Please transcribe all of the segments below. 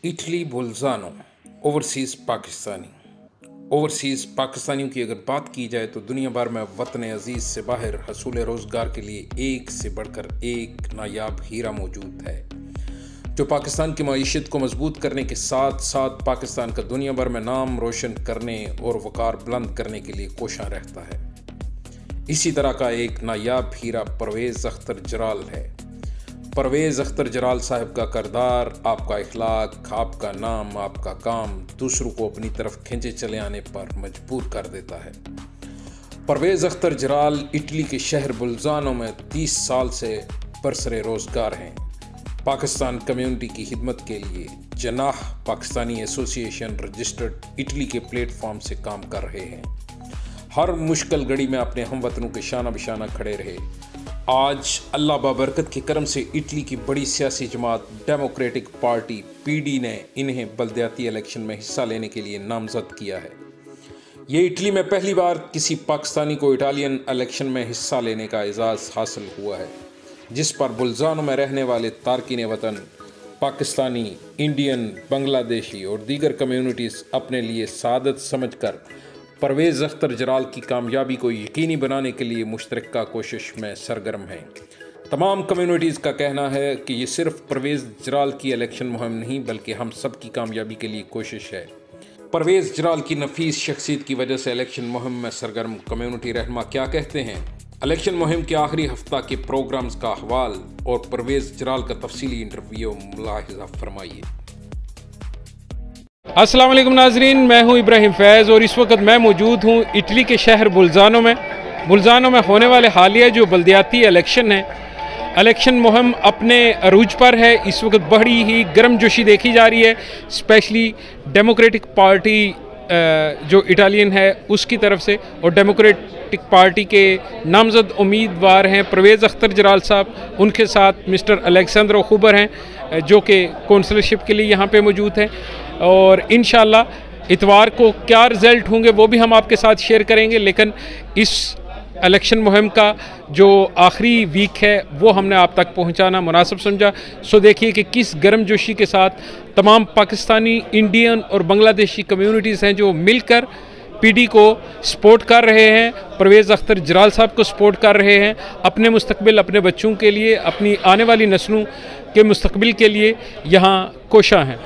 Italy बोल्जानो overseas पाकिस्तानियों की अगर बात की जाए तो दुनिया भर में वतन अजीज़ से बाहर हसूल रोज़गार के लिए एक से बढ़कर एक नायाब हीरा मौजूद है जो पाकिस्तान की मईशत को मजबूत करने के साथ साथ पाकिस्तान का दुनिया भर में नाम रोशन करने और वक़ार बुलंद करने के लिए कोशां रहता है। इसी तरह का एक नायाब हीरा परवेज़ अख्तर जराल है। परवेज़ अख्तर जराल साहब का किरदार, आपका इखलाक, आपका नाम, आपका काम दूसरों को अपनी तरफ खींचे चले आने पर मजबूर कर देता है। परवेज़ अख्तर जराल इटली के शहर बोल्जानो में 30 साल से बरसरे रोज़गार हैं। पाकिस्तान कम्युनिटी की खिदमत के लिए जनाह पाकिस्तानी एसोसिएशन रजिस्टर्ड इटली के प्लेटफॉर्म से काम कर रहे हैं। हर मुश्किल घड़ी में अपने हमवतनों के शाना बिशाना खड़े रहे। आज अल्लाह बाबरकत के करम से इटली की बड़ी सियासी जमात डेमोक्रेटिक पार्टी पीडी ने इन्हें बल्दियाती इलेक्शन में हिस्सा लेने के लिए नामजद किया है। ये इटली में पहली बार किसी पाकिस्तानी को इटालियन इलेक्शन में हिस्सा लेने का एजाज़ हासिल हुआ है, जिस पर बोल्जानो में रहने वाले तारकीन वतन पाकिस्तानी, इंडियन, बांग्लादेशी और दीगर कम्युनिटीज़ अपने लिए सादत समझकर परवेज़ अख्तर जराल की कामयाबी को यकीनी बनाने के लिए मुश्तरका कोशिश में सरगर्म हैं। तमाम कम्युनिटीज़ का कहना है कि ये सिर्फ परवेज़ जराल की इलेक्शन मुहिम नहीं बल्कि हम सब की कामयाबी के लिए कोशिश है। परवेज़ जराल की नफीस शख्सियत की वजह से इलेक्शन मुहिम में सरगर्म कम्युनिटी रहनुमा क्या कहते हैं, इलेक्शन मुहिम के आखिरी हफ्ता के प्रोग्राम्स का अहवाल और परवेज़ जराल का तफसीली इंटरव्यू मुलाहिज़ा फरमाइए। अस्सलाम वालेकुम नाजरीन, मैं हूं इब्राहिम फैज़ और इस वक्त मैं मौजूद हूं इटली के शहर बोल्जानो में होने वाले हालिया जो बल्दियाती इलेक्शन है, इलेक्शन मुहिम अपने अरूज पर है। इस वक्त बड़ी ही गर्मजोशी देखी जा रही है, स्पेशली डेमोक्रेटिक पार्टी जो इटालियन है उसकी तरफ से, और डेमोक्रेटिक पार्टी के नामजद उम्मीदवार हैं परवेज़ अख्तर जराल साहब, उनके साथ मिस्टर अलेक्सेंद्रो खुबर हैं जो कि कौंसलरशिप के लिए यहाँ पे मौजूद हैं। और इंशाल्लाह इतवार को क्या रिज़ल्ट होंगे वो भी हम आपके साथ शेयर करेंगे, लेकिन इस इलेक्शन मुहिम का जो आखिरी वीक है वो हमने आप तक पहुंचाना मुनासिब समझा। सो देखिए कि किस गर्मजोशी के साथ तमाम पाकिस्तानी, इंडियन और बांग्लादेशी कम्युनिटीज़ हैं जो मिलकर पीडी को सपोर्ट कर रहे हैं, परवेज़ अख्तर जराल साहब को सपोर्ट कर रहे हैं, अपने मुस्तकबिल, अपने बच्चों के लिए, अपनी आने वाली नस्लों के मुस्तकबिल के लिए यहाँ कोशां हैं।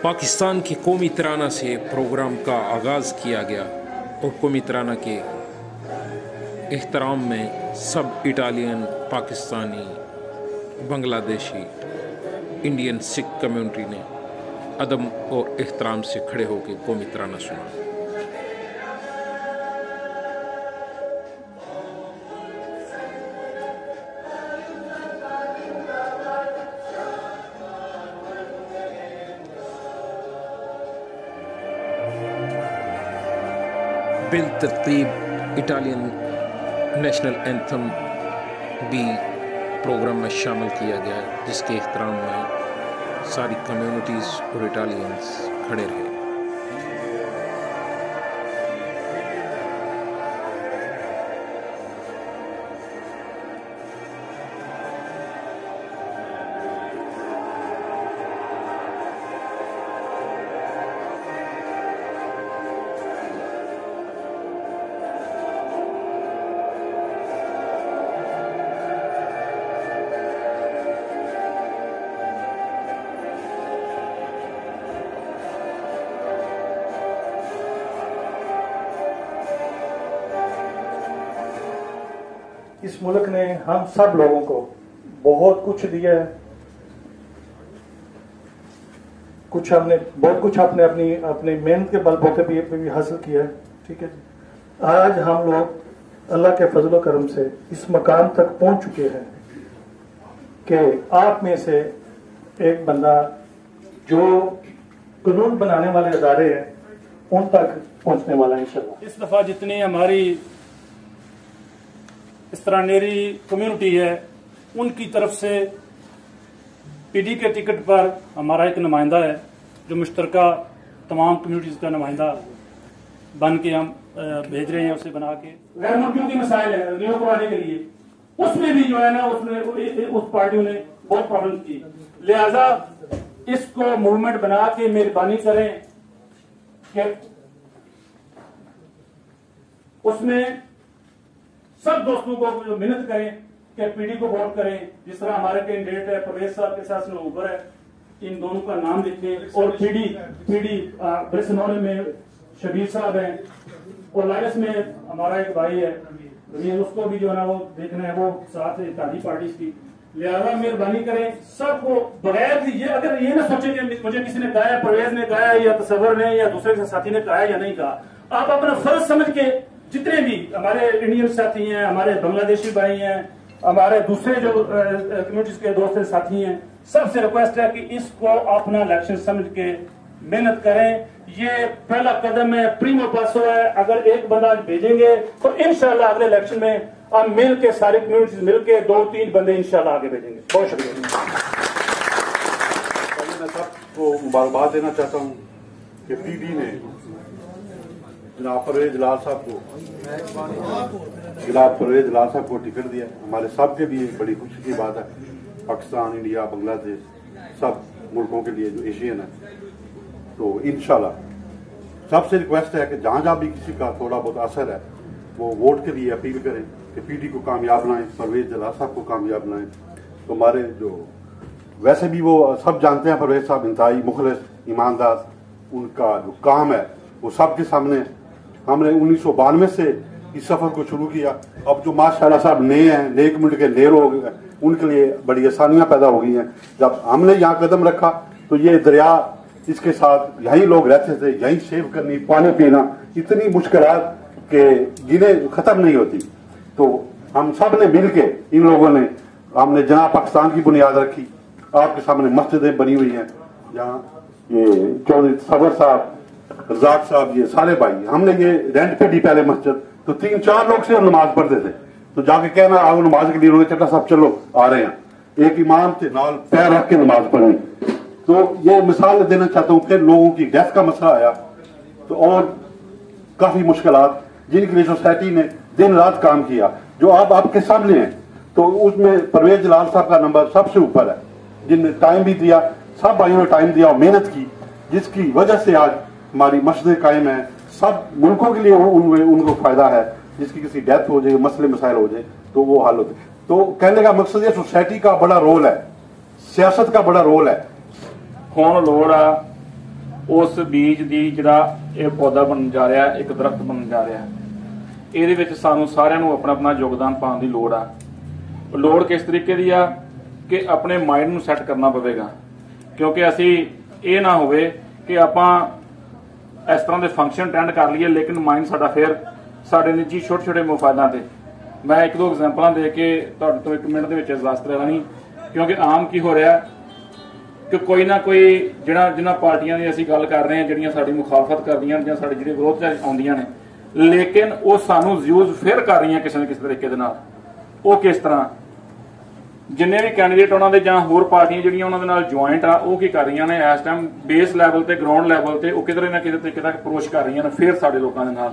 पाकिस्तान के कौमी तराना से प्रोग्राम का आगाज़ किया गया और कौमी तराना के एहतराम में सब Italian, Pakistani, Bangladeshi, Indian Sikh community ने अदब और एहतराम से खड़े होकर कौमी तराना सुना। बिल तरतीब इटालियन नेशनल एंथम भी प्रोग्राम में शामिल किया गया, जिसके एहतराम में सारी कम्युनिटीज़ और इटालियंस खड़े रहे। इस मुल्क ने हम सब लोगों को बहुत कुछ दिया है, बहुत कुछ आपने अपनी मेहनत के बलबूते पे भी हासिल किया है। ठीक है जी, आज हम लोग अल्लाह के फजल करम से इस मकाम तक पहुंच चुके हैं कि आप में से एक बंदा जो कानून बनाने वाले अदारे हैं उन तक पहुंचने वाला है इंशाल्लाह। इस दफा जितनी हमारी इस तरह नेरी कम्युनिटी है उनकी तरफ से पीडी के टिकट पर हमारा एक नुमाइंदा है जो मुश्तरका तमाम कम्युनिटीज का नुमाइंदा बन के हम भेज रहे हैं, उसे बना के गैर मुल्कियों के मसाइल है रिन्यू करवाने के लिए उसमें भी जो है ना उसने उस पार्टियों ने बहुत प्रॉब्लम की। लिहाजा इसको मूवमेंट बना के मेहरबानी करें कि उसमें सब दोस्तों को जो मेहनत करें कि पीडी को वोट करें। जिस तरह हमारे कैंडिडेट है परवेज साहब के साथ ऊपर है, इन दोनों का नाम लिखें। और पीडी ब्रिसनौने में शबीर साहब हैं और लायस में हमारा एक भाई है, उसको भी जो है ना वो देखना है, वो साथ इत्तेहादी पार्टी की। लिहाजा मेहरबानी करें सबको बगैर ये अगर ये ना सोचे कि मुझे किसी ने कहा है, परवेज ने कहा है या तसव्वुर ने या दूसरे साथी ने कहा है या नहीं कहा, आप अपना फर्ज समझ के जितने भी हमारे इंडियन साथी हैं, हमारे बांग्लादेशी भाई हैं, हमारे दूसरे जो कम्युनिटीज के दोस्त साथी हैं, सबसे रिक्वेस्ट है कि इसको अपना इलेक्शन समझ के मेहनत करें। ये पहला कदम है, प्रीमो पासो है। अगर एक बंदा भेजेंगे तो इंशाल्लाह अगले इलेक्शन में हम मिल के सारी कम्युनिटीज मिल के 2-3 बंदे इंशाल्लाह आगे भेजेंगे। बहुत शुक्रिया। मैं सबको मुबारकबाद देना चाहता हूँ कि पीडी ने जनाब परवेज लाल साहब को टिकट दिया। हमारे सब के लिए बड़ी खुशी की बात है। पाकिस्तान, इंडिया, बांग्लादेश, सब मुल्कों के लिए जो एशियन है, तो इंशाल्लाह सबसे रिक्वेस्ट है कि जहां जहां भी किसी का थोड़ा बहुत असर है वो वोट के लिए अपील करें कि पीडी को कामयाब बनाएं, परवेज लाल साहब को कामयाब बनाएं। तो हमारे जो वैसे भी वो सब जानते हैं परवेज साहब इंतहाई मुखलिस, ईमानदार, उनका जो काम है वो सबके सामने। हमने 1992 से इस सफर को शुरू किया। अब जो माशाल्लाह साहब नए हैं, नए कम्युनिटी के नए लोग हैं, उनके लिए बड़ी आसानियां पैदा हो गई हैं। जब हमने यहाँ कदम रखा तो ये दरिया, इसके साथ यहीं लोग रहते थे, यहीं सेव करनी, पानी पीना, इतनी मुश्किलात के जिन्हें खत्म नहीं होती। तो हम सब ने मिल के इन लोगों ने, हमने जनाब पाकिस्तान की बुनियाद रखी। आपके सामने मस्जिदें बनी हुई हैं, यहाँ ये चौधरी तसव्वुर साहब, रज़ाक साहब, ये सारे भाई, हमने ये रेंट पे दी पहले मस्जिद, तो 3-4 लोग से नमाज पढ़ते थे। तो जाके कहना आओ नमाज के लिए, उन्होंने चट्टा साहब चलो आ रहे हैं, एक इमाम थे नाल पैर रख के नमाज पढ़नी। तो ये मिसाल देना चाहता हूँ। फिर लोगों की डेथ का मसला आया तो और काफी मुश्किलात, जिनके लिए सोसाइटी ने दिन रात काम किया, जो आप आपके सामने हैं। तो उसमें परवेज लाल साहब का नंबर सबसे ऊपर है, जिनने टाइम भी दिया, सब भाइयों ने टाइम दिया और मेहनत की, जिसकी वजह से आज हमारी मस्जिदें कायम है। सब मुल्कों के लिए उनको फायदा है। जिसकी किसी डेथ हो जाए, मसले मसाइल हो जाए तो वो हल होते। तो कहने का मकसद है सोसाइटी का बड़ा रोल है, सियासत का बड़ा रोल है। ਹੁਣ ਲੋੜ ਆ ਉਸ ਬੀਜ ਦੀ ਜਿਹੜਾ ਇਹ ਪੌਦਾ ਬਣਨ ਜਾ ਰਿਹਾ, ਇੱਕ ਦਰਖਤ ਬਣਨ ਜਾ ਰਿਹਾ। ਇਹਦੇ ਵਿੱਚ ਸਾਨੂੰ ਸਾਰਿਆਂ ਨੂੰ ਆਪਣਾ ਆਪਣਾ ਯੋਗਦਾਨ ਪਾਉਣ ਦੀ ਲੋੜ ਆ। ਲੋੜ ਕਿਸ ਤਰੀਕੇ ਦੀ ਆ ਕਿ ਆਪਣੇ ਮਾਈਂਡ ਨੂੰ ਸੈੱਟ ਕਰਨਾ ਪਵੇਗਾ, ਕਿਉਂਕਿ ਅਸੀਂ ਇਹ ਨਾ ਹੋਵੇ ਕਿ ਆਪਾਂ ਇਸ ਤਰ੍ਹਾਂ ਦੇ ਫੰਕਸ਼ਨ ਅਟੈਂਡ ਕਰ ਲਈਏ ਲੇਕਿਨ ਮਾਈਂਡ ਸਾਡਾ ਫਿਰ ਸਾਡੇ ਨਿੱਜੀ ਛੋਟੇ ਛੋਟੇ ਮੁਫਾਦਾਂ ਤੇ। ਮੈਂ 1-2 ਐਗਜ਼ਾਮਪਲਾਂ ਦੇ ਕੇ ਤੁਹਾਡੇ ਤੋਂ 1 ਮਿੰਟ ਦੇ ਵਿੱਚ ਇਜਾਜ਼ਤ ਲੈ ਲੈਣੀ, ਕਿਉਂਕਿ ਆਮ ਕੀ ਹੋ ਰਿਹਾ ਕਿ ਕੋਈ ਨਾ ਕੋਈ ਜਿਨ੍ਹਾਂ ਪਾਰਟੀਆਂ ਦੀ ਅਸੀਂ ਗੱਲ ਕਰ ਰਹੇ ਹਾਂ, ਜਿਹੜੀਆਂ ਸਾਡੀ ਮੁਖਾਲਫਤ ਕਰਦੀਆਂ ਜਾਂ ਸਾਡੇ ਜਿਹੜੇ ਵਿਰੋਧ 'ਚ ਆਉਂਦੀਆਂ ਨੇ, ਲੇਕਿਨ ਉਹ ਸਾਨੂੰ ਯੂਜ਼ ਫਿਰ ਕਰ ਰਹੀਆਂ ਕਿਸੇ ਨਾ ਕਿਸੇ ਤਰੀਕੇ ਦੇ ਨਾਲ। ਉਹ ਕਿਸ ਤਰ੍ਹਾਂ, ਜਿੰਨੇ ਵੀ ਕੈਂਡੀਡੇਟ ਉਹਨਾਂ ਦੇ ਜਾਂ ਹੋਰ ਪਾਰਟੀਆਂ ਜਿਹੜੀਆਂ ਉਹਨਾਂ ਦੇ ਨਾਲ ਜੁਆਇੰਟ ਆ, ਉਹ ਕੀ ਕਰ ਰਹੀਆਂ ਨੇ ਇਸ ਟਾਈਮ ਬੇਸ ਲੈਵਲ ਤੇ, ਗਰਾਊਂਡ ਲੈਵਲ ਤੇ ਉਹ ਕਿਧਰੇ ਨਾ ਕਿਸੇ ਤਰੀਕੇ ਤੱਕ ਅਪਰੋਚ ਕਰ ਰਹੀਆਂ ਨੇ ਫਿਰ ਸਾਡੇ ਲੋਕਾਂ ਦੇ ਨਾਲ।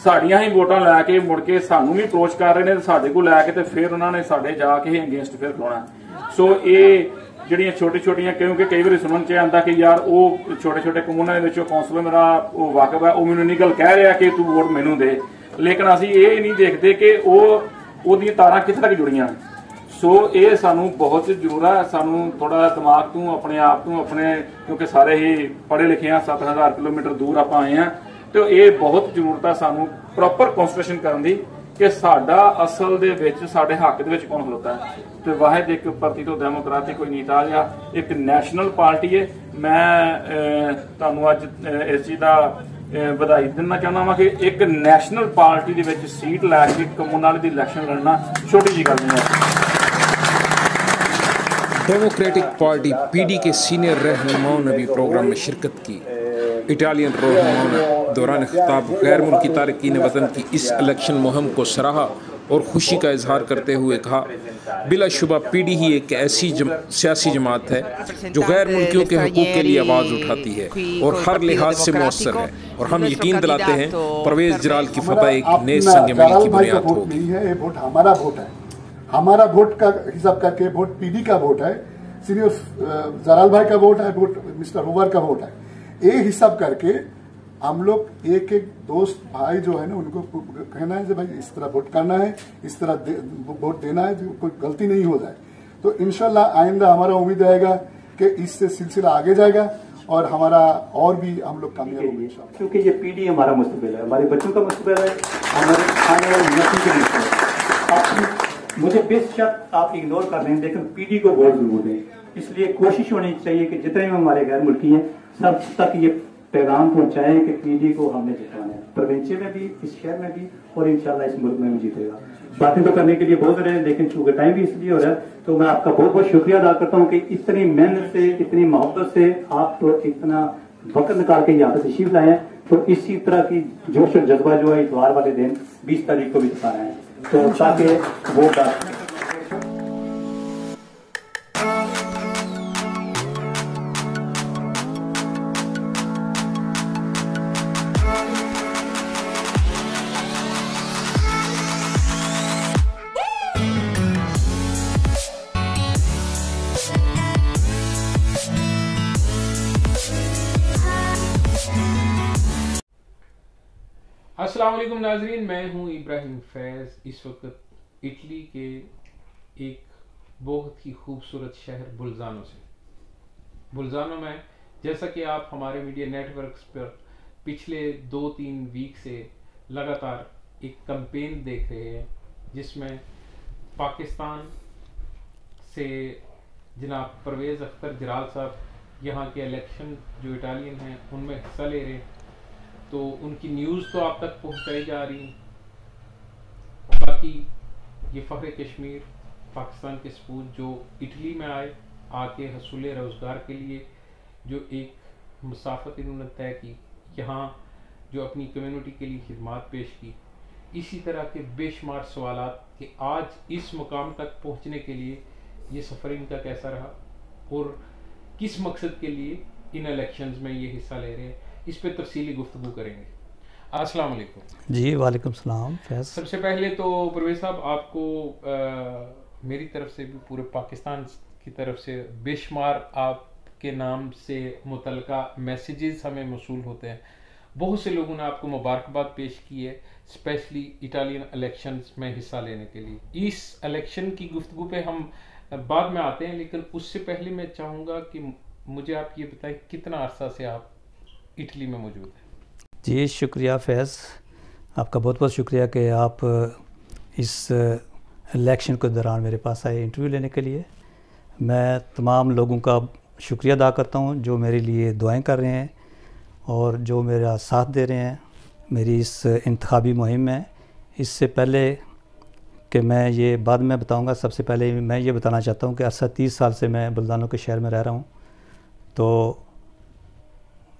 ਸਾਡੀਆਂ ਹੀ ਵੋਟਾਂ ਲੈ ਕੇ ਮੁੜ ਕੇ ਸਾਨੂੰ ਵੀ ਅਪਰੋਚ ਕਰ ਰਹੇ ਨੇ, ਸਾਡੇ ਕੋਲ ਲੈ ਕੇ ਤੇ ਫਿਰ ਉਹਨਾਂ ਨੇ ਸਾਡੇ ਜਾ ਕੇ ਅਗੇਂਸਟ ਫਿਰ ਖਲੋਣਾ। ਸੋ ਇਹ ਜਿਹੜੀਆਂ ਛੋਟੀਆਂ, ਕਿਉਂਕਿ ਕਈ ਵਾਰੀ ਸੁਣਨ 'ਚ ਆਉਂਦਾ ਕਿ ਯਾਰ ਉਹ ਛੋਟੇ ਕਮੂਨਾਂ ਦੇ ਵਿੱਚ ਉਹ ਕੌਂਸਲਰ ਮੇਰਾ ਉਹ ਵਾਕਫ ਹੈ, ਉਹ ਮੈਨੂੰ ਇੰਨੀ ਗੱਲ ਕਹਿ ਰਿਹਾ ਕਿ ਤੂੰ ਵੋਟ ਮੈਨੂੰ ਦੇ, ਲੇਕਿਨ ਅਸੀਂ ਇਹ ਨਹੀਂ ਦੇਖਦੇ ਕਿ ਉਹਦੀਆਂ ਤਾਰਾਂ ਕਿੱਥੇ ਤੱਕ ਜੁੜੀਆਂ ਨੇ। ਸੋ ਇਹ ਸਾਨੂੰ ਬਹੁਤ ਜ਼ਰੂਰ ਹੈ, ਸਾਨੂੰ ਥੋੜਾ ਦਿਮਾਗ ਤੋਂ, ਆਪਣੇ ਆਪ ਤੋਂ, ਆਪਣੇ, ਕਿਉਂਕਿ ਸਾਰੇ ਹੀ ਪੜ੍ਹੇ ਲਿਖੇ ਆ, 7000 ਕਿਲੋਮੀਟਰ ਦੂਰ ਆਪਾਂ ਆਏ ਆ, ਤੇ ਇਹ ਬਹੁਤ ਜ਼ਰੂਰਤ ਹੈ ਸਾਨੂੰ ਪ੍ਰੋਪਰ ਕਨਸੈਂਟਰੇਸ਼ਨ ਕਰਨ ਦੀ ਕਿ ਸਾਡਾ ਅਸਲ ਦੇ ਵਿੱਚ ਸਾਡੇ ਹੱਕ ਦੇ ਵਿੱਚ ਕੌਣ ਖਲੋਤਾ ਹੈ। ਤੇ ਵਾਹਿਦ ਇੱਕ ਪਾਰਟੀਤੋ ਡੈਮੋਕ੍ਰੈਟਿਕ ਕੋਈ ਨੀਤਾ ਜਾਂ ਇੱਕ ਨੈਸ਼ਨਲ ਪਾਰਟੀ ਹੈ। ਮੈਂ ਤੁਹਾਨੂੰ ਅੱਜ ਇਸ ਚੀਜ਼ ਦਾ ਵਧਾਈ ਦੇਣਾ ਚਾਹੁੰਦਾ ਵਾਂ ਕਿ ਇੱਕ ਨੈਸ਼ਨਲ ਪਾਰਟੀ ਦੇ ਵਿੱਚ ਸੀਟ ਲੈ ਕੇ ਕਮਿਊਨਲ ਦੀ ਇਲੈਕਸ਼ਨ ਲੜਨਾ ਛੋਟੀ ਜਿਹੀ ਗੱਲ ਨਹੀਂ ਹੈ। डेमोक्रेटिक पार्टी पीडी के सीनियर रहनुमाओं ने भी प्रोग्राम में शिरकत की। इटालियन रहनुमाओं ने दौरान खिताब गैर मुल्की तारकीन वतन की इस इलेक्शन मुहिम को सराहा और खुशी का इजहार करते हुए कहा, बिलाशुबा पीडी ही एक ऐसी सियासी जमात है जो गैर मुल्कियों के हकूक़ के लिए आवाज़ उठाती है और हर लिहाज से मौसर है, और हम यकीन दिलाते हैं परवेज जलाल की फतह एक नए संग मिल की बुनियाद होगी। ये वोट हमारा वोट है, हमारा वोट का हिसाब करके वोट पीडी का वोट है, सीनियर जलाल भाई का वोट है, वोट मिस्टर होवर का वोट है। ये हिसाब करके हम लोग एक एक दोस्त भाई जो है ना उनको कहना है कि भाई इस तरह वोट करना है, इस तरह वोट देना है, कोई गलती नहीं हो जाए। तो इंशाल्लाह आइंदा हमारा उम्मीद रहेगा कि इससे सिलसिला आगे जाएगा और हमारा और भी हम लोग कामयाब होंगे इंशाल्लाह। क्योंकि ये पीढ़ी हमारा मुस्तकबिल है, हमारे बच्चों का मुस्तकबिल है, हमारे आने वाली नस्ल के मुस्तकबिल है। मुझे बेशक आप इग्नोर कर रहे हैं, लेकिन पीढ़ी को वोट जरूर दें। इसलिए कोशिश होनी चाहिए कि जितने भी हमारे गैर मुल्की हैं सब तक ये पैगाम पहुंचाएं कि पीढ़ी को हमने जिताना है, प्रोविंशियल में भी, इस शहर में भी और इंशाल्लाह इस मुल्क में भी जीतेगा। बातें तो करने के लिए बहुत रहे हैं, लेकिन चूंकि टाइम भी इसलिए हो रहा है, तो मैं आपका बहुत बहुत शुक्रिया अदा करता हूँ कि इतनी मेहनत से, इतनी मोहब्बत से आप तो इतना वक्त निकाल के यहाँ पे तशरीफ लाए हैं। तो इसी तरह की जोश और जज्बा जो है इतवार वाले दिन 20 तारीख को भी दिखा रहे हैं, तो ताकि वो अस्सलाम वालेकुम नाजरीन, मैं हूं इब्राहिम फैज़। इस वक्त इटली के एक बहुत ही खूबसूरत शहर बुल्जानो में जैसा कि आप हमारे मीडिया नेटवर्क्स पर पिछले 2-3 वीक से लगातार एक कैंपेन देख रहे हैं, जिसमें पाकिस्तान से जनाब परवेज़ अख्तर जराल साहब यहाँ के इलेक्शन जो इटालियन हैं उनमें हिस्सा ले रहे हैं। तो उनकी न्यूज़ तो आप तक पहुंचाई जा रही है। बाकी ये फ़ख्र कश्मीर पाकिस्तान के सपूत जो इटली में आके हसूल रोज़गार के लिए जो एक मुसाफत इन्होंने तय की, यहाँ जो अपनी कम्युनिटी के लिए खिदमात पेश की, इसी तरह के बेशुमार सवालात कि आज इस मुकाम तक पहुँचने के लिए ये सफ़र इनका कैसा रहा और किस मकसद के लिए इन इलेक्शंस में ये हिस्सा ले रहे हैं, इस पे तफसीली गुफ्तगू करेंगे। अस्सलाम वालेकुम जी। वालेकुम सलाम फैज़। सबसे पहले तो परवेज़ साहब आपको मेरी तरफ से भी पूरे पाकिस्तान की तरफ से बेशुमार आपके नाम से मुतल्लिका मैसेजेस हमें मौसूल होते हैं। बहुत से लोगों ने आपको मुबारकबाद पेश की है, स्पेशली इटालियन इलेक्शंस में हिस्सा लेने के लिए। इस इलेक्शन की गुफ्तगू पे हम बाद में आते हैं, लेकिन उससे पहले मैं चाहूँगा कि मुझे आप ये बताएं कितना अरसा से आप इटली में मौजूद है। जी शुक्रिया फैज़, आपका बहुत बहुत शुक्रिया कि आप इस इलेक्शन के दौरान मेरे पास आए इंटरव्यू लेने के लिए। मैं तमाम लोगों का शुक्रिया अदा करता हूं जो मेरे लिए दुआएं कर रहे हैं और जो मेरा साथ दे रहे हैं मेरी इस इंतखाबी मुहिम में। इससे पहले कि मैं ये बाद में बताऊंगा, सबसे पहले मैं ये बताना चाहता हूं कि अरसा 30 साल से मैं बुल्जानो के शहर में रह रहा हूं। तो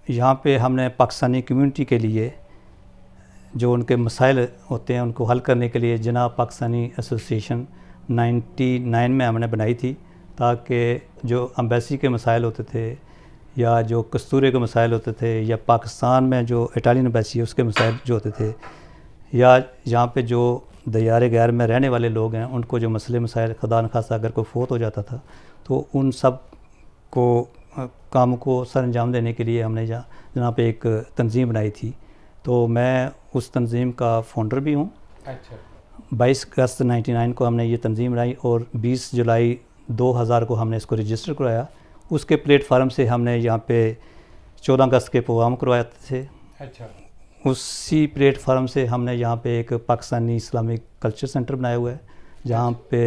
यहाँ पे हमने पाकिस्तानी कम्युनिटी के लिए जो उनके मसाइल होते हैं उनको हल करने के लिए जनाब पाकिस्तानी एसोसिएशन 99 में हमने बनाई थी, ताकि जो अम्बेसी के मसाइल होते थे या जो कस्तूरे के मसाइल होते थे या पाकिस्तान में जो इटालियन एम्बेसी है उसके मसाइल जो होते थे या यहाँ पे जो दयारे गैर में रहने वाले लोग हैं उनको जो मसले मसाइल खुदा न खासा अगर कोई फोत हो जाता था तो उन सब को काम को सर अंजाम देने के लिए हमने जहाँ पे एक तंजीम बनाई थी। तो मैं उस तंजीम का फाउंडर भी हूँ। अच्छा। 22 अगस्त 99 को हमने ये तंजीम बनाई और 20 जुलाई 2000 को हमने इसको रजिस्टर करवाया। उसके प्लेटफार्म से हमने यहाँ पे 14 अगस्त के प्रोग्राम करवाए थे। अच्छा। उसी प्लेटफार्म से हमने यहाँ पे एक पाकिस्तानी इस्लामिक कल्चर सेंटर बनाया हुआ है, जहाँ पे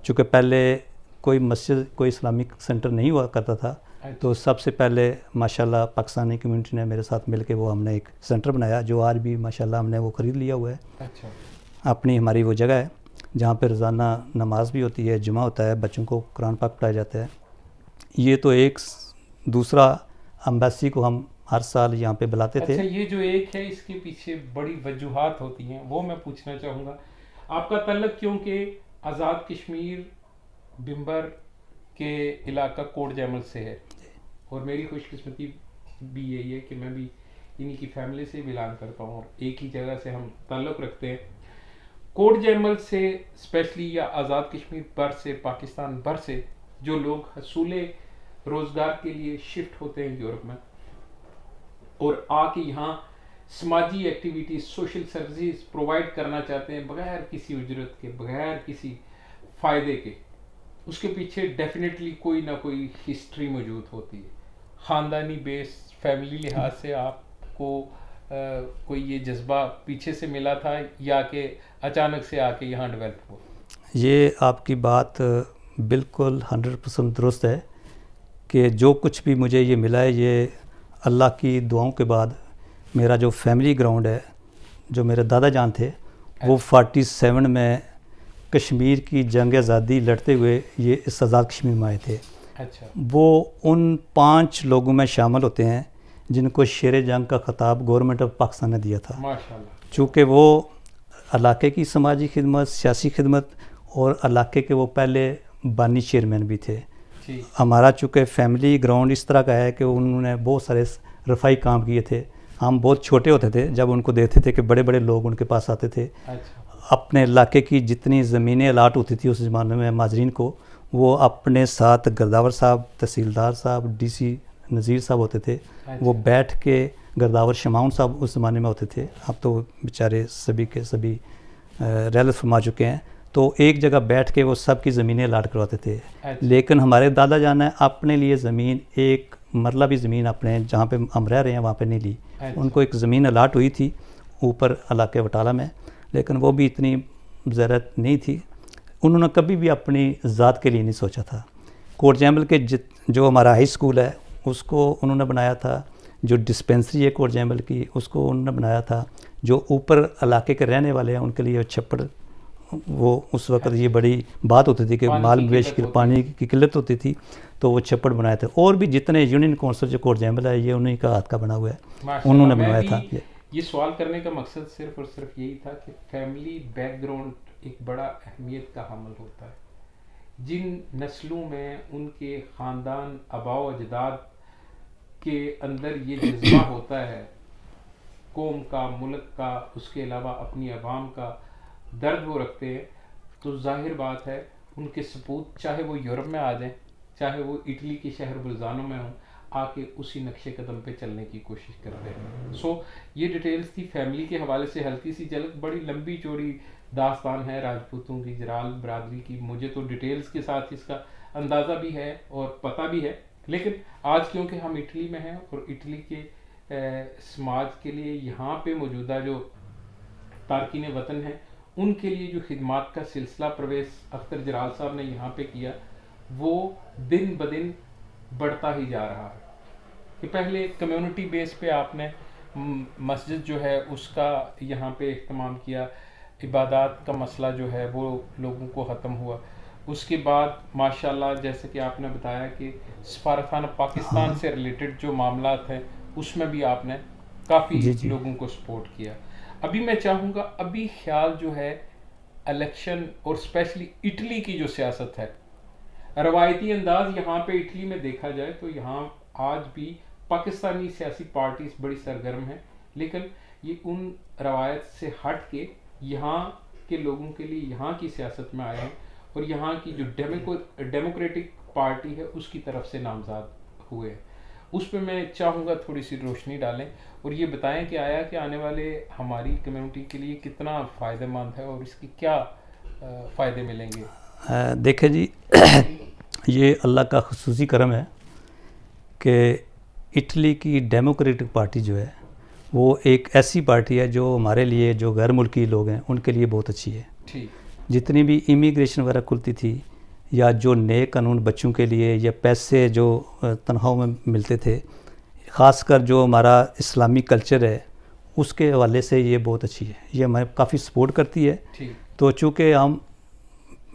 चूँकि पहले कोई मस्जिद कोई इस्लामिक सेंटर नहीं हुआ करता था, तो सबसे पहले माशाल्लाह पाकिस्तानी कम्युनिटी ने मेरे साथ मिलके वो हमने एक सेंटर बनाया जो आज भी माशाल्लाह हमने वो ख़रीद लिया हुआ है। अच्छा। अपनी हमारी वो जगह है जहाँ पे रोज़ाना नमाज भी होती है, जुमा होता है, बच्चों को कुरान पाक पढ़ाया जाता है। ये तो एक दूसरा अम्बेसी को हम हर साल यहाँ पे बुलाते थे। अच्छा, ये जो एक है इसके पीछे बड़ी वजूहात होती हैं, वो मैं पूछना चाहूँगा। आपका तल्लक क्योंकि आज़ाद कश्मीर बिम्बर के इलाका कोट जैमल से है और मेरी खुशकिस्मती भी यही है कि मैं भी इन्हीं की फैमिली से बिलोंग करता हूँ और एक ही जगह से हम ताल्लुक़ रखते हैं। कोट जैमल से स्पेशली या आज़ाद कश्मीर भर से, पाकिस्तान भर से जो लोग हसूले रोज़गार के लिए शिफ्ट होते हैं यूरोप में और आके यहाँ समाजी एक्टिविटीज, सोशल सर्विसेज प्रोवाइड करना चाहते हैं बगैर किसी उजरत के, बगैर किसी फ़ायदे के, उसके पीछे डेफिनेटली कोई ना कोई हिस्ट्री मौजूद होती है। ख़ानदानी बेस, फैमिली लिहाज से आपको कोई ये जज्बा पीछे से मिला था या कि अचानक से आके यहाँ डेवलप हुआ? ये आपकी बात बिल्कुल 100% दुरुस्त है कि जो कुछ भी मुझे ये मिला है ये अल्लाह की दुआओं के बाद मेरा जो फैमिली ग्राउंड है, जो मेरे दादा जान थे वो 47 में कश्मीर की जंग आज़ादी लड़ते हुए ये इस आज़ाद कश्मीर में आए थे। अच्छा। वो उन 5 लोगों में शामिल होते हैं जिनको शेर जंग का ख़िताब गवर्नमेंट ऑफ पाकिस्तान ने दिया था। माशाल्लाह। चूँकि वो इलाके की समाजी खिदमत, सियासी खिदमत और इलाके के वो पहले बानी चेयरमैन भी थे। हमारा चूँकि फैमिली ग्राउंड इस तरह का है कि उन्होंने बहुत सारे रफ़ाई काम किए थे। हम बहुत छोटे होते थे जब उनको देखते थे कि बड़े बड़े लोग उनके पास आते थे। अच्छा। अपने इलाके की जितनी ज़मीनें अलाट होती थी उस ज़माने में माजरीन को, वो अपने साथ गर्दावर साहब, तहसीलदार साहब, डीसी नज़ीर साहब होते थे। अच्छा। वो बैठ के गर्दावर शमाउन साहब उस ज़माने में होते थे, अब तो बेचारे सभी के सभी रहलत फरमा चुके हैं। तो एक जगह बैठ के वो सब की ज़मीनें अलाट करवाते थे। अच्छा। लेकिन हमारे दादा जान ने अपने लिए ज़मीन, एक मरला भी ज़मीन अपने जहाँ पे हम रह रहे हैं वहाँ पे नहीं ली। अच्छा। उनको एक ज़मीन अलाट हुई थी ऊपर इलाके बटाला में, लेकिन वो भी इतनी ज़रूरत नहीं थी। उन्होंने कभी भी अपनी ज़ात के लिए नहीं सोचा था। कोट जैमल के जो हमारा हाई स्कूल है उसको उन्होंने बनाया था, जो डिस्पेंसरी है कोट जैमल की उसको उन्होंने बनाया था। जो ऊपर इलाके के रहने वाले हैं उनके लिए छप्पड़, वो उस वक्त ये बड़ी बात होती थी कि माल मवेश की पानी की किल्लत होती थी, तो वो छप्पड़ बनाए थे। और भी जितने यूनियन कौंसिल जो कोट जैमल है ये उन्हीं का हाथ का बना हुआ है, उन्होंने बनवाया था। ये सवाल करने का मकसद सिर्फ और सिर्फ यही था कि फैमिली बैकग्राउंड एक बड़ा अहमियत का हामिल होता है। जिन नस्लों में उनके ख़ानदान, आबाओ अजदाद के अंदर ये जज्बा होता है कौम का, मुल्क का, उसके अलावा अपनी आवाम का दर्द वो रखते हैं, तो जाहिर बात है उनके सपूत चाहे वो यूरोप में आ जाएं, चाहे वो इटली के शहर बुल्जानो में हों, आके उसी नक्शे कदम पे चलने की कोशिश करते हैं। सो ये डिटेल्स थी फैमिली के हवाले से हल्की सी झलक। बड़ी लंबी चौड़ी दास्तान है राजपूतों की, जराल बरादरी की। मुझे तो डिटेल्स के साथ इसका अंदाज़ा भी है और पता भी है, लेकिन आज क्योंकि हम इटली में हैं और इटली के समाज के लिए यहाँ पे मौजूदा जो तारकीन वतन हैं उनके लिए जो खिदमात का सिलसिला परवेज़ अख्तर जराल साहब ने यहाँ पे किया वो दिन ब दिन बढ़ता ही जा रहा है। कि पहले कम्युनिटी बेस पे आपने मस्जिद जो है उसका यहाँ पे इख्तिमाम किया, इबादत का मसला जो है वो लोगों को ख़त्म हुआ। उसके बाद माशाल्लाह जैसे कि आपने बताया कि सफारतखाना पाकिस्तान से रिलेटेड जो मामलात हैं उसमें भी आपने काफ़ी लोगों को सपोर्ट किया। अभी मैं चाहूँगा, अभी ख्याल जो है इलेक्शन और स्पेशली इटली की जो सियासत है, रवायती अंदाज यहाँ पे इटली में देखा जाए तो यहाँ आज भी पाकिस्तानी सियासी पार्टीज बड़ी सरगर्म हैं, लेकिन ये उन रवायत से हट के यहाँ के लोगों के लिए यहाँ की सियासत में आए हैं और यहाँ की जो डेमोक्रेटिक पार्टी है उसकी तरफ से नामजद हुए हैं। उस पर मैं चाहूँगा थोड़ी सी रोशनी डालें और ये बताएं कि आया कि आने वाले हमारी कम्युनिटी के लिए कितना फ़ायदेमंद है और इसके क्या फ़ायदे मिलेंगे। देखें जी, ये अल्लाह का खुसूसी करम है कि इटली की डेमोक्रेटिक पार्टी जो है वो एक ऐसी पार्टी है जो हमारे लिए, जो गैर मुल्की लोग हैं उनके लिए बहुत अच्छी है। ठीक। जितनी भी इमिग्रेशन वगैरह खुलती थी या जो नए कानून बच्चों के लिए या पैसे जो तनख्वाहों में मिलते थे, ख़ासकर जो हमारा इस्लामी कल्चर है उसके हवाले से ये बहुत अच्छी है, ये हमें काफ़ी सपोर्ट करती है। तो चूँकि हम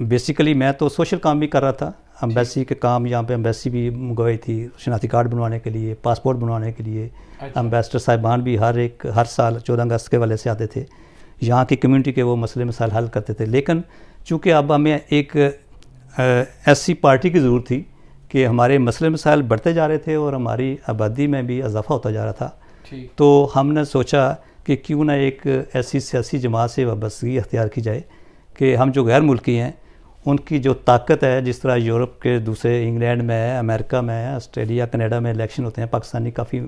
बेसिकली, मैं तो सोशल काम भी कर रहा था, एम्बेसी के काम, यहाँ पे एम्बेसी भी मंगवाई थी शनाख्ती कार्ड बनवाने के लिए, पासपोर्ट बनवाने के लिए। एम्बेसडर साहिबान भी हर साल 14 अगस्त के वाले से आते थे, यहाँ की कम्युनिटी के वो मसले मसाइल हल करते थे। लेकिन चूँकि अब हमें एक ऐसी पार्टी की ज़रूरत थी कि हमारे मसले मसाइल बढ़ते जा रहे थे और हमारी आबादी में भी इजाफा होता जा रहा था। तो हमने सोचा कि क्यों ना एक ऐसी सियासी जमात से वाबस्तगी अख्तियार की जाए कि हम जो गैर मुल्की हैं उनकी जो ताकत है, जिस तरह यूरोप के दूसरे इंग्लैंड में है, अमेरिका में है, ऑस्ट्रेलिया कनाडा में इलेक्शन होते हैं, पाकिस्तानी काफ़ी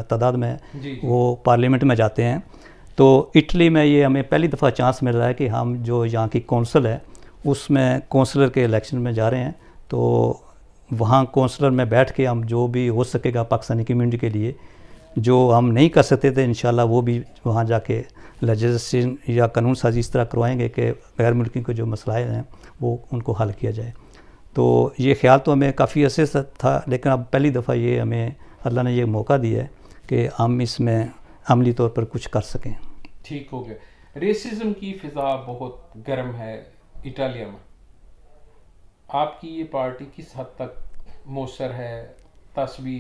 तादाद में वो पार्लियामेंट में जाते हैं। तो इटली में ये हमें पहली दफ़ा चांस मिल रहा है कि हम जो यहाँ की कौंसल है उसमें कौंसलर के इलेक्शन में जा रहे हैं। तो वहाँ कौंसलर में बैठ के हम जो भी हो सकेगा पाकिस्तानी कम्युनिटी के लिए, जो हम नहीं कर सकते थे, इंशाल्लाह वो भी वहाँ जाके लेजिस्लेशन या कानून साजी इस तरह करवाएंगे कि गैर मुल्की को जो मसलाएँ हैं वो उनको हल किया जाए। तो ये ख्याल तो हमें काफ़ी अर्से से था, लेकिन अब पहली दफ़ा ये हमें अल्लाह ने ये मौका दिया है कि हम इसमें अमली तौर पर कुछ कर सकें। ठीक हो गया। रेसिज्म की फ़िज़ा बहुत गर्म है इटालिया में, आपकी ये पार्टी किस हद तक मौसर है तस्वी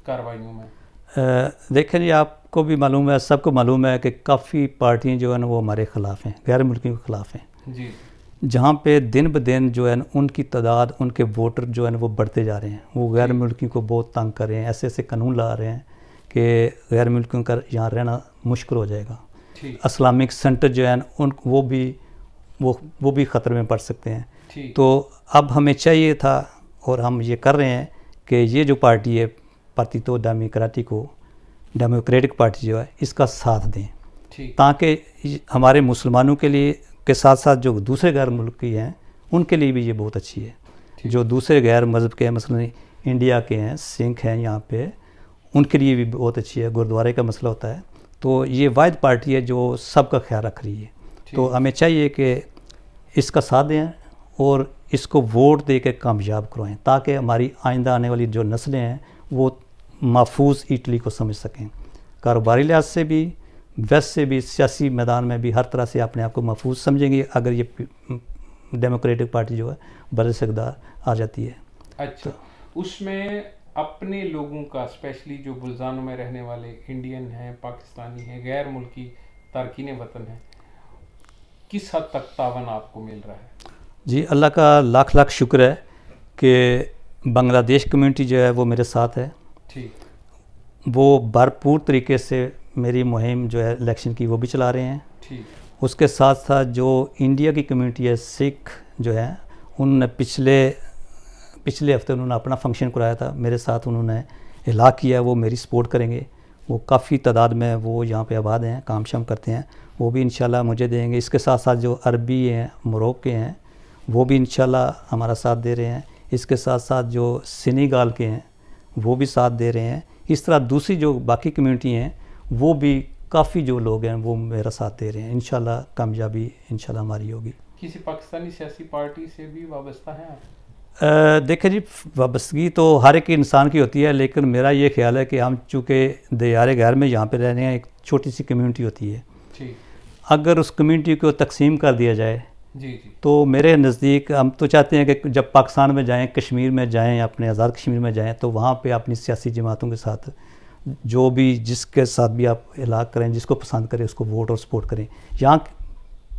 कार्रवाइयों में? देखें जी, आपको भी मालूम है, सबको मालूम है कि काफ़ी पार्टियां जो है ना वो हमारे ख़िलाफ़ हैं, गैर मुल्कियों के ख़िलाफ़ हैं जी। जहाँ पे दिन ब दिन जो है ना उनकी तादाद, उनके वोटर जो है ना वो बढ़ते जा रहे हैं। वो गैर मुल्कियों को बहुत तंग कर रहे हैं, ऐसे ऐसे कानून ला रहे हैं कि गैर मुल्कियों का यहाँ रहना मुश्किल हो जाएगा। इस्लामिक सेंटर जो है उन वो भी ख़तरे में पड़ सकते हैं। तो अब हमें चाहिए था और हम ये कर रहे हैं कि ये जो पार्टी है पार्टितो डेमोक्रेटिक पार्टी जो है इसका साथ दें, ताकि हमारे मुसलमानों के लिए के साथ साथ जो दूसरे गैर मुल्की हैं उनके लिए भी ये बहुत अच्छी है। जो दूसरे गैर मज़हब के हैं, मसलन इंडिया के हैं, सिख हैं यहाँ पे, उनके लिए भी बहुत अच्छी है। गुरुद्वारे का मसला होता है, तो ये वाहिद पार्टी है जो सबका ख्याल रख रही है। तो हमें चाहिए कि इसका साथ दें और इसको वोट दे के कामयाब करवाएं, ताकि हमारी आइंदा आने वाली जो नस्लें हैं वो महफूज इटली को समझ सकें। कारोबारी लिहाज से भी, वैसे भी, सियासी मैदान में भी हर तरह से अपने आप को महफूज समझेंगे अगर ये डेमोक्रेटिक पार्टी जो है बरस इक़्तिदार आ जाती है। अच्छा, तो उसमें अपने लोगों का, स्पेशली जो बुल्जानों में रहने वाले इंडियन हैं, पाकिस्तानी हैं, गैर मुल्की तारकीन वतन हैं, किस हद तक तावन आपको मिल रहा है? जी, अल्लाह का लाख लाख शुक्र है कि बांग्लादेश कम्युनिटी जो है वो मेरे साथ है। ठीक, वो भरपूर तरीके से मेरी मुहिम जो है इलेक्शन की वो भी चला रहे हैं। ठीक, उसके साथ साथ जो इंडिया की कम्युनिटी है, सिख जो है, उन्होंने पिछले हफ्ते उन्होंने अपना फंक्शन कराया था, मेरे साथ उन्होंने इलाक़ किया, वो मेरी सपोर्ट करेंगे। वो काफ़ी तादाद में वो यहाँ पे आबाद हैं, काम शाम करते हैं, वो भी इंशाल्लाह मुझे देंगे। इसके साथ साथ जो अरबी हैं, मोरक्को के हैं, वो भी इंशाल्लाह हमारा साथ दे रहे हैं। इसके साथ साथ जो सेनेगल के हैं वो भी साथ दे रहे हैं। इस तरह दूसरी जो बाकी कम्युनिटी हैं वो भी काफ़ी जो लोग हैं वो मेरा साथ दे रहे हैं। इंशाल्लाह कामयाबी इंशाल्लाह हमारी होगी। किसी पाकिस्तानी सियासी पार्टी से भी वाबस्ता है आप? देखिए जी, वाबस्तगी तो हर एक इंसान की होती है, लेकिन मेरा ये ख्याल है कि हम चूँकि दियारे गैर में यहाँ पे रह रहे हैं, एक छोटी सी कम्युनिटी होती है, अगर उस कम्युनिटी को तकसीम कर दिया जाए जी, तो मेरे नज़दीक हम तो चाहते हैं कि जब पाकिस्तान में जाएं, कश्मीर में जाएं, अपने आज़ाद कश्मीर में जाएं, तो वहाँ पे अपनी सियासी जमातों के साथ जो भी जिसके साथ भी आप इलाक़ करें, जिसको पसंद करें उसको वोट और सपोर्ट करें। यहाँ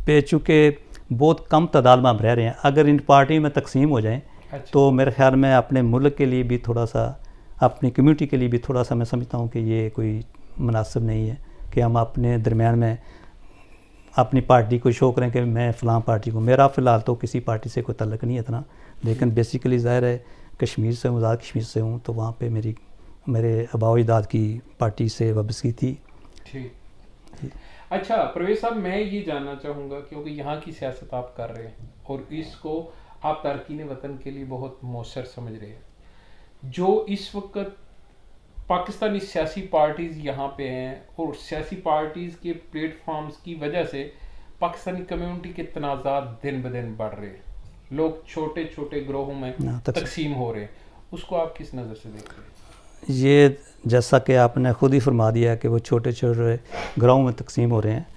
पे चूँकि बहुत कम तादाद में हम रह रहे हैं, अगर इन पार्टी में तकसीम हो जाएँ तो मेरे ख्याल में अपने मुल्क के लिए भी थोड़ा सा, अपनी कम्युनिटी के लिए भी थोड़ा सा मैं समझता हूँ कि ये कोई मुनासिब नहीं है कि हम अपने दरमियान में अपनी पार्टी को शो करें कि मैं फ़लाँ पार्टी को। मेरा फ़िलहाल तो किसी पार्टी से कोई तल्लुक़ नहीं है इतना, लेकिन बेसिकली ज़ाहिर है कश्मीर से हूँ, आज़ाद कश्मीर से हूँ, तो वहाँ पे मेरे आबाओ अजदाद की पार्टी से वाबस्तगी थी। ठीक। अच्छा प्रवेश साहब, मैं ये जानना चाहूँगा, क्योंकि यहाँ की सियासत आप कर रहे हैं और इसको आप तारकीन वतन के लिए बहुत मौसर समझ रहे हैं, जो इस वक्त पाकिस्तानी सियासी पार्टीज़ यहाँ पे हैं और सियासी पार्टीज़ के प्लेटफॉर्म्स की वजह से पाकिस्तानी कम्युनिटी के तनाज़ात दिन ब दिन बढ़ रहे हैं, लोग छोटे छोटे ग्रोहों में तकसीम हो रहे हैं, उसको आप किस नज़र से देख रहे हैं? ये जैसा कि आपने ख़ुद ही फरमा दिया कि वो छोटे छोटे ग्रोहों में तकसीम हो रहे हैं,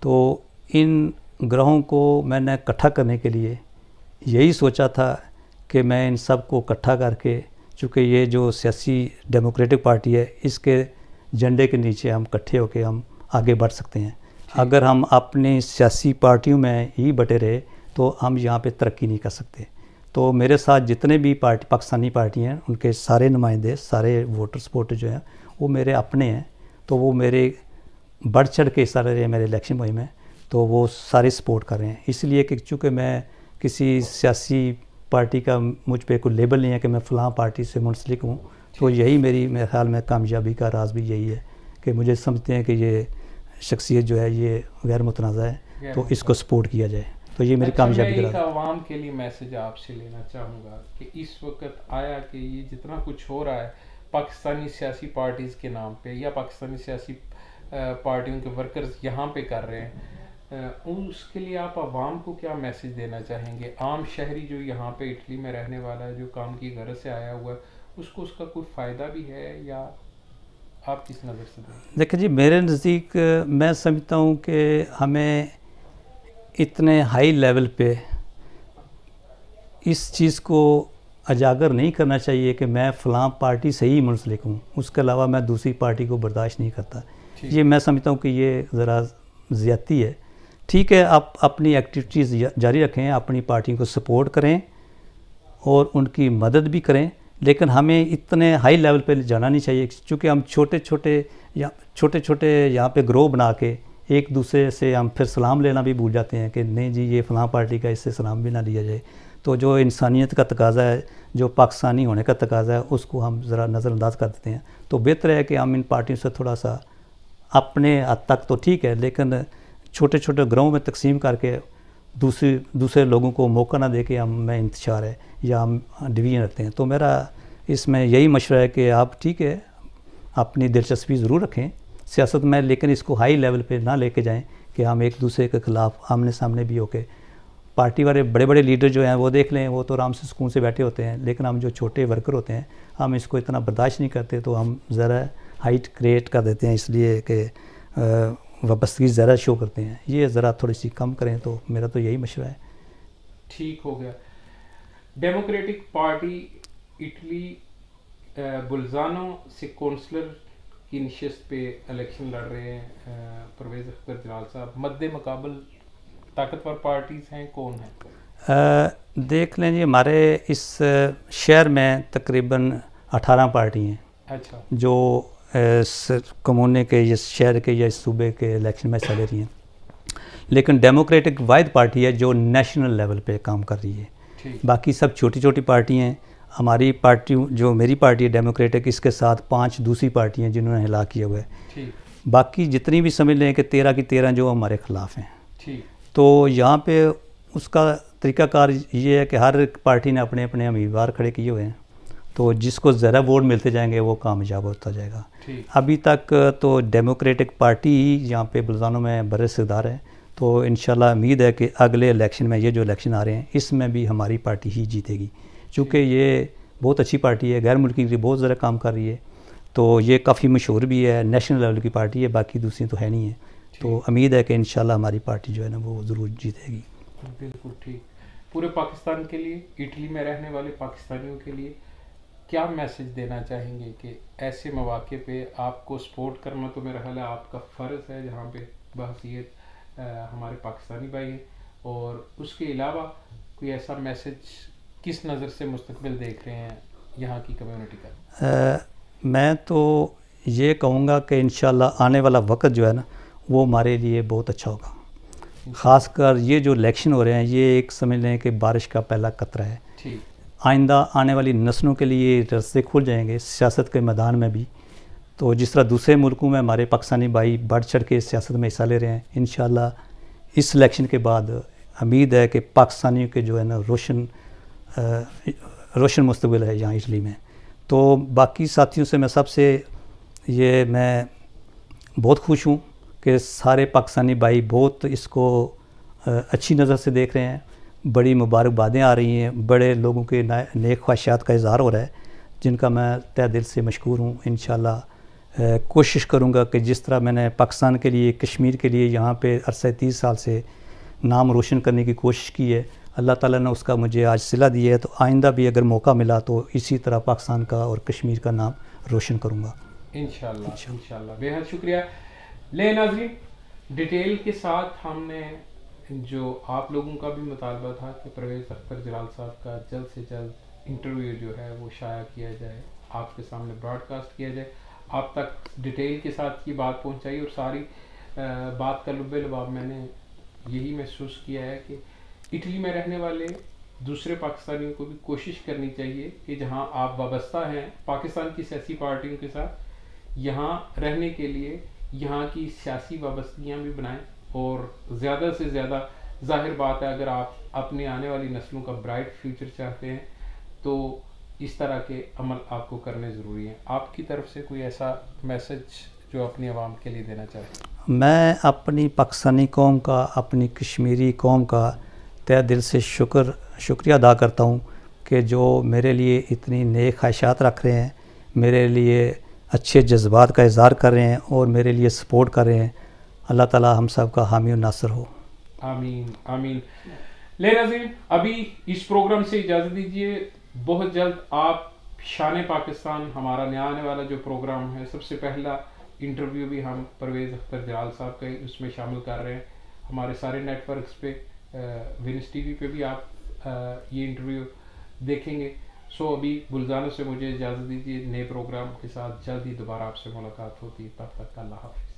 तो इन ग्रोहों को मैंने इकट्ठा करने के लिए यही सोचा था कि मैं इन सब को इकट्ठा करके, चूँकि ये जो सियासी डेमोक्रेटिक पार्टी है, इसके झंडे के नीचे हम इकट्ठे होकर हम आगे बढ़ सकते हैं। अगर हम अपनी सियासी पार्टियों में ही बटे रहे तो हम यहाँ पे तरक्की नहीं कर सकते। तो मेरे साथ जितने भी पाकिस्तानी पार्टी हैं, उनके सारे नुमाइंदे, सारे वोटर सपोर्टर जो हैं वो मेरे अपने हैं, तो वो मेरे बढ़ चढ़ के हिस्सा ले रहे हैं मेरे इलेक्शन मुहिम में, तो वो सारे सपोर्ट कर रहे हैं। इसलिए कि चूँकि मैं किसी सियासी पार्टी का मुझ पे कोई लेबल नहीं है कि मैं फ़लाँ पार्टी से मुंसलिक हूँ, तो यही मेरे ख्याल में कामयाबी का राज भी यही है कि मुझे समझते हैं कि ये शख्सियत जो है ये गैर मुतनाज़ा है, तो इसको सपोर्ट किया जाए, तो ये मेरी कामयाबी का राज है। आवाम के लिए मैसेज आपसे लेना चाहूँगा कि इस वक्त आया कि ये जितना कुछ हो रहा है पाकिस्तानी सियासी पार्टीज़ के नाम पे या पाकिस्तानी सियासी पार्टियों के वर्कर्स यहाँ पे कर रहे हैं, उसके लिए आप आवाम को क्या मैसेज देना चाहेंगे? आम शहरी जो यहाँ पे इटली में रहने वाला है, जो काम की गरज से आया हुआ है, उसको उसका कोई फ़ायदा भी है या आप किस नज़र से देखें? देखिए जी, मेरे नज़दीक मैं समझता हूँ कि हमें इतने हाई लेवल पे इस चीज़ को उजागर नहीं करना चाहिए कि मैं फ़लाँ पार्टी से ही मुंसलिक हूँ, उसके अलावा मैं दूसरी पार्टी को बर्दाश्त नहीं करता। ये मैं समझता हूँ कि ये ज़रा ज़्यादती है। ठीक है, आप अपनी एक्टिविटीज़ जारी रखें, अपनी पार्टी को सपोर्ट करें और उनकी मदद भी करें, लेकिन हमें इतने हाई लेवल पे जाना नहीं चाहिए, क्योंकि हम छोटे छोटे यहाँ पे ग्रोह बना के एक दूसरे से हम फिर सलाम लेना भी भूल जाते हैं कि नहीं जी ये फ़लाँ पार्टी का, इससे सलाम भी ना लिया जाए। तो जो इंसानियत का तकाज़ा है, जो पाकिस्तानी होने का तकाज़ा है, उसको हम ज़रा नज़रअंदाज कर देते हैं। तो बेहतर है कि हम इन पार्टियों से थोड़ा सा अपने हद तक तो ठीक है, लेकिन छोटे छोटे ग्रोह में तकसीम करके दूसरे लोगों को मौका ना दे के में इंतशार है या हम डिवीज़न रखते हैं। तो मेरा इसमें यही मशवरा है कि आप ठीक है अपनी दिलचस्पी ज़रूर रखें सियासत में, लेकिन इसको हाई लेवल पे ना लेके जाएं कि हम एक दूसरे के ख़िलाफ़ आमने सामने भी होके। पार्टी वाले बड़े बड़े लीडर जो हैं वो देख लें, वो तो आराम से सुकून से बैठे होते हैं, लेकिन हम जो छोटे वर्कर होते हैं हम इसको इतना बर्दाश्त नहीं करते, तो हम ज़रा हाइट क्रिएट कर देते हैं, इसलिए कि वाबस्तगी ज़्यादा शो करते हैं। ये ज़रा थोड़ी सी कम करें, तो मेरा तो यही मशवरा है। ठीक हो गया। डेमोक्रेटिक पार्टी इटली बुल्जानो से कौंसलर की नशिस्त पे इलेक्शन लड़ रहे हैं परवेज़ अख्तर जलाल साहब। मद्दे मुकाबल ताकतवर पार्टीज़ हैं, कौन है? देख लें जी, हमारे इस शहर में तकरीबन 18 पार्टी हैं। अच्छा। जो कमूने के या शहर के या सूबे के इलेक्शन में चल रही हैं, लेकिन डेमोक्रेटिक वाहिद पार्टी है जो नेशनल लेवल पे काम कर रही है। बाकी सब छोटी छोटी पार्टी हैं। हमारी पार्टी जो मेरी पार्टी है डेमोक्रेटिक, इसके साथ 5 दूसरी पार्टी हैं जिन्होंने हिला किया हुआ है। बाकी जितनी भी समझ लें कि 13 की 13 जो हमारे ख़िलाफ़ हैं। तो यहाँ पे उसका तरीक़ाकार ये है कि हर पार्टी ने अपने अपने उम्मीदवार खड़े किए हुए हैं, तो जिसको ज़रा वोट मिलते जाएंगे वो कामयाब होता जाएगा। अभी तक तो डेमोक्रेटिक पार्टी ही यहाँ पे बुल्जानो में बरसदार है, तो इंशाल्लाह उम्मीद है कि अगले इलेक्शन में, ये जो इलेक्शन आ रहे हैं, इसमें भी हमारी पार्टी ही जीतेगी, क्योंकि ये बहुत अच्छी पार्टी है, गैर मुल्की के लिए बहुत ज़्यादा काम कर रही है, तो ये काफ़ी मशहूर भी है, नेशनल लेवल की पार्टी है, बाकी दूसरी तो है नहीं है। तो उम्मीद है कि इंशाल्लाह हमारी पार्टी जो है ना वो ज़रूर जीतेगी। बिल्कुल ठीक। पूरे पाकिस्तान के लिए, इटली में रहने वाले पाकिस्तानियों के लिए क्या मैसेज देना चाहेंगे कि ऐसे मौके पे आपको सपोर्ट करना तो मेरा ख्याल है आपका फ़र्ज़ है, जहाँ पे बहसीयत हमारे पाकिस्तानी भाई हैं, और उसके अलावा कोई ऐसा मैसेज किस नज़र से मुस्तकबिल देख रहे हैं यहाँ की कम्युनिटी का? मैं तो ये कहूँगा कि इंशाल्लाह आने वाला वक्त जो है ना वो हमारे लिए बहुत अच्छा होगा। ख़ासकर ये जो इलेक्शन हो रहे हैं, ये एक समझ लें कि बारिश का पहला कतरा है। आइंदा आने वाली नस्लों के लिए रास्ते खुल जाएंगे सियासत के मैदान में भी। तो जिस तरह दूसरे मुल्कों में हमारे पाकिस्तानी भाई बढ़ चढ़ के सियासत में हिस्सा ले रहे हैं, इंशाल्लाह इस इलेक्शन के बाद उम्मीद है कि पाकिस्तानियों के जो है ना रोशन मुस्तकबिल है यहाँ इटली में। तो बाकी साथियों से मैं बहुत खुश हूँ कि सारे पाकिस्तानी भाई बहुत इसको अच्छी नज़र से देख रहे हैं, बड़ी मुबारकबादें आ रही हैं, बड़े लोगों के नेक ख्वाहिशात का इज़हार हो रहा है, जिनका मैं तहे दिल से मशकूर हूँ। इंशाल्लाह कोशिश करूँगा कि जिस तरह मैंने पाकिस्तान के लिए, कश्मीर के लिए यहाँ पे अरसे 30 साल से नाम रोशन करने की कोशिश की है, अल्लाह ताला ने उसका मुझे आज सिला दिया है, तो आइंदा भी अगर मौका मिला तो इसी तरह पाकिस्तान का और कश्मीर का नाम रोशन करूँगा इंशाल्लाह। बेहद शुक्रिया। ले नाज़रीन, डिटेल के साथ हमने जो आप लोगों का भी मुतालबा था कि परवेज़ अख्तर जलाल साहब का जल्द से जल्द इंटरव्यू जो है वो शाया किया जाए, आपके सामने ब्रॉडकास्ट किया जाए। आप तक डिटेल के साथ ये बात पहुंचाई और सारी बात का लुब्बे लुबाब मैंने यही महसूस किया है कि इटली में रहने वाले दूसरे पाकिस्तानियों को भी कोशिश करनी चाहिए कि जहां आप वाबस्ता हैं पाकिस्तान की सियासी पार्टियों के साथ, यहाँ रहने के लिए यहाँ की सियासी वाबस्तियाँ भी बनाएं और ज़्यादा से ज़्यादा, जाहिर बात है अगर आप अपने आने वाली नस्लों का ब्राइट फ्यूचर चाहते हैं तो इस तरह के अमल आपको करने ज़रूरी हैं। आपकी तरफ से कोई ऐसा मैसेज जो अपनी आवाम के लिए देना चाहें? मैं अपनी पाकिस्तानी कौम का, अपनी कश्मीरी कौम का तहे दिल से शुक्रिया अदा करता हूँ कि जो मेरे लिए इतनी नेक ख्वाहिशात रख रहे हैं, मेरे लिए अच्छे जज्बात का इज़हार कर रहे हैं और मेरे लिए सपोर्ट कर रहे हैं। अल्लाह ताला हम सब का हामी और नासर हो। आमीन आमीन। ले नाज़रीन, अभी इस प्रोग्राम से इजाज़त दीजिए। बहुत जल्द आप शान पाकिस्तान, हमारा नया आने वाला जो प्रोग्राम है, सबसे पहला इंटरव्यू भी हम परवेज़ अख्तर जलाल साहब का उसमें शामिल कर रहे हैं। हमारे सारे नेटवर्क्स पे, विनस टीवी पे भी आप ये इंटरव्यू देखेंगे। सो अभी बुल्जानों से मुझे इजाज़त दीजिए। नए प्रोग्राम के साथ जल्द ही दोबारा आपसे मुलाकात होती है। तब तक अल्लाह हाफ़िज़।